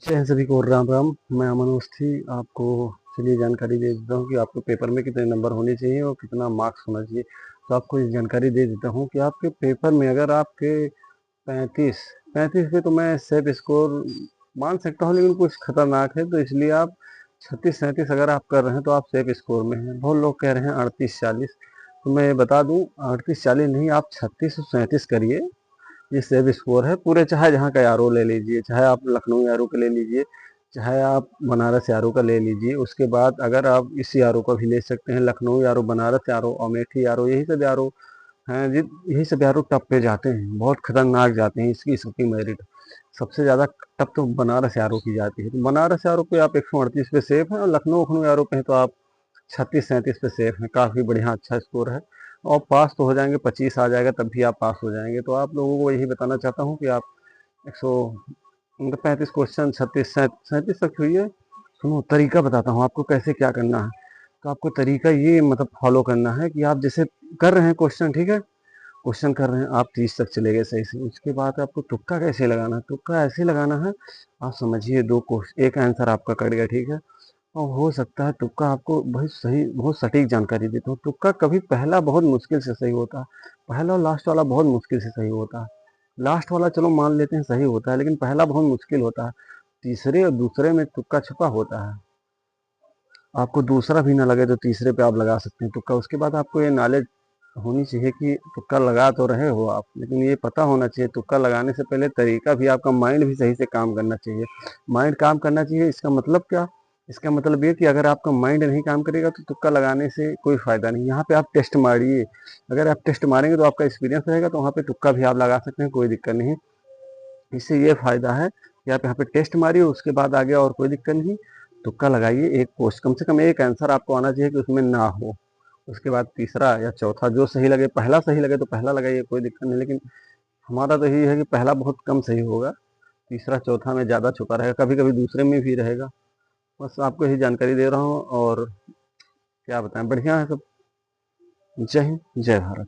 जय हिंद सभी को राम राम। मैं अमन अवस्थी आपको चलिए जानकारी दे देता हूँ कि आपके पेपर में कितने नंबर होने चाहिए और कितना मार्क्स होना चाहिए। तो आपको ये जानकारी दे देता हूँ कि आपके पेपर में अगर आपके 35 35 पे तो मैं सेफ स्कोर मान सकता हूँ, लेकिन कुछ खतरनाक है, तो इसलिए आप 36 37 अगर आप कर रहे हैं तो आप सेफ स्कोर में हैं। बहुत लोग कह रहे हैं 38 40, तो मैं बता दूं 38 40 नहीं, आप 36 37 करिए। ये सेव स्कोर है पूरे, चाहे जहाँ का आर ले लीजिए, चाहे आप लखनऊ आर का ले लीजिए, चाहे आप बनारस आर का ले लीजिए। उसके बाद अगर आप इसी आर का भी ले सकते हैं, लखनऊ आर, बनारस आर, अमेठी आर, यही सब आर हैं जी। यही सब आर टप पे जाते हैं, बहुत खतरनाक जाते हैं। इसकी मेरिट सबसे ज़्यादा टप तो बनारस आर की जाती है। तो बनारस आर पे आप 138 पे सेफ हैं, और लखनऊ आर पे हैं तो आप 36 37 पे सेफ हैं। काफ़ी बढ़िया अच्छा स्कोर है, और पास तो हो जाएंगे। 25 आ जाएगा तब भी आप पास हो जाएंगे। तो आप लोगों को यही बताना चाहता हूँ कि आप 135 क्वेश्चन 36 37 तक हुई है। सुनो तरीका बताता हूँ आपको कैसे क्या करना है। तो आपको तरीका ये मतलब फॉलो करना है कि आप जैसे कर रहे हैं क्वेश्चन, ठीक है, क्वेश्चन कर रहे हैं आप 30 तक चले गए सही से। उसके बाद आपको तुक्का कैसे लगाना है, तुक्का ऐसे लगाना है। आप समझिए दो क्वेश्चन एक आंसर आपका कट गया, ठीक है, और हो सकता है तुक्का आपको बहुत सही बहुत सटीक जानकारी देता हूँ। तुक्का कभी पहला बहुत मुश्किल से सही होता है, पहला और लास्ट वाला बहुत मुश्किल से सही होता है। लास्ट वाला चलो मान लेते हैं सही होता है, लेकिन पहला बहुत मुश्किल होता है। तीसरे और दूसरे में तुक्का छुपा होता है। आपको दूसरा भी ना लगे तो तीसरे पे आप लगा सकते हैं तुक्का। उसके बाद आपको ये नॉलेज होनी चाहिए कि तुक्का लगा तो रहे हो आप, लेकिन ये पता होना चाहिए तुक्का लगाने से पहले तरीका भी, आपका माइंड भी सही से काम करना चाहिए। माइंड काम करना चाहिए, इसका मतलब क्या? इसका मतलब ये कि अगर आपका माइंड नहीं काम करेगा तो तुक्का लगाने से कोई फ़ायदा नहीं। यहाँ पे आप टेस्ट मारिए, अगर आप टेस्ट मारेंगे तो आपका एक्सपीरियंस रहेगा, तो वहाँ पे तुक्का भी आप लगा सकते हैं, कोई दिक्कत नहीं। इससे ये फ़ायदा है कि आप यहाँ पे टेस्ट मारिए, उसके बाद आगे और कोई दिक्कत नहीं। तुक्का लगाइए, एक पोस्ट कम से कम एक आंसर आपको आना चाहिए कि उसमें ना हो। उसके बाद तीसरा या चौथा जो सही लगे, पहला सही लगे तो पहला लगाइए, कोई दिक्कत नहीं। लेकिन हमारा तो यही है कि पहला बहुत कम सही होगा, तीसरा चौथा में ज़्यादा छुपा रहेगा, कभी कभी दूसरे में भी रहेगा। बस आपको यही जानकारी दे रहा हूँ, और क्या बताएं, बढ़िया है सब। जय हिंद, जय भारत।